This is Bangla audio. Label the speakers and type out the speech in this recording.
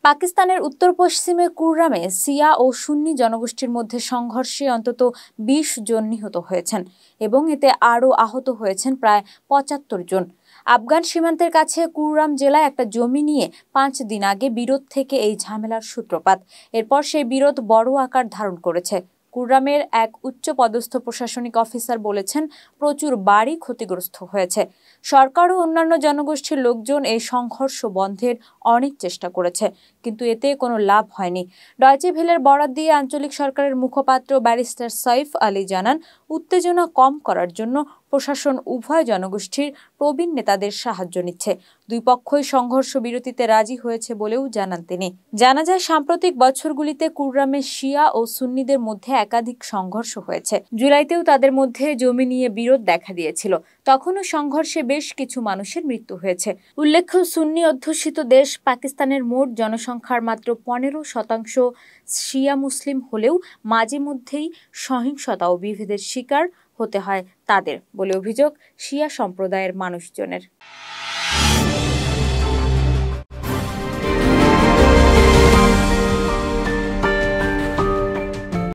Speaker 1: পাকিস্তানের উত্তর পশ্চিমে কুররামে শিয়া ও সুন্নি জনগোষ্ঠীর মধ্যে সংঘর্ষে অন্তত ২০ জন নিহত হয়েছেন এবং এতে আরও আহত হয়েছেন প্রায় ৭৫ জন। আফগান সীমান্তের কাছে কুররাম জেলায় একটা জমি নিয়ে ৫ দিন আগে বিরোধ থেকে এই ঝামেলার সূত্রপাত। এরপর সেই বিরোধ বড় আকার ধারণ করেছে। কুররামের এক উচ্চপদস্থ প্রশাসনিক অফিসার বলেছেন, প্রচুর বাড়ি ক্ষতিগ্রস্ত হয়েছে। সরকার ও অন্যান্য জনগোষ্ঠীর লোকজন এই সংঘর্ষ বন্ধের অনেক চেষ্টা করেছে, কিন্তু এতে কোনো লাভ হয়নি। ডয়চে ভেলের বরাত দিয়ে আঞ্চলিক সরকারের মুখপাত্র ব্যারিস্টার সাইফ আলী জানান, উত্তেজনা কম করার জন্য প্রশাসন উভয় জনগোষ্ঠীর প্রবীণ নেতাদের সাহায্য নিচ্ছে। দুই পক্ষই সংঘর্ষ বিরতিতে রাজি হয়েছে বলেও জানান তিনি। জানা যায়, সাম্প্রতিক বছরগুলিতে কুররামে শিয়া ও সুন্নিদের মধ্যে একাধিক সংঘর্ষ হয়েছে। জুলাইতেও তাদের মধ্যে জমি নিয়ে বিরোধ দেখা দিয়েছিল। তখনও সংঘর্ষে বেশ কিছু মানুষের মৃত্যু হয়েছে। উল্লেখ্য, সুন্নি অধ্যুষিত দেশ পাকিস্তানের মোট জনসংখ্যার মাত্র ১৫% শিয়া মুসলিম হলেও মাঝে মধ্যেই সহিংসতা ও বিভেদের শিকার হতে হয় তাদের বলে অভিযোগ শিয়া সম্প্রদায়ের মানুষজনের।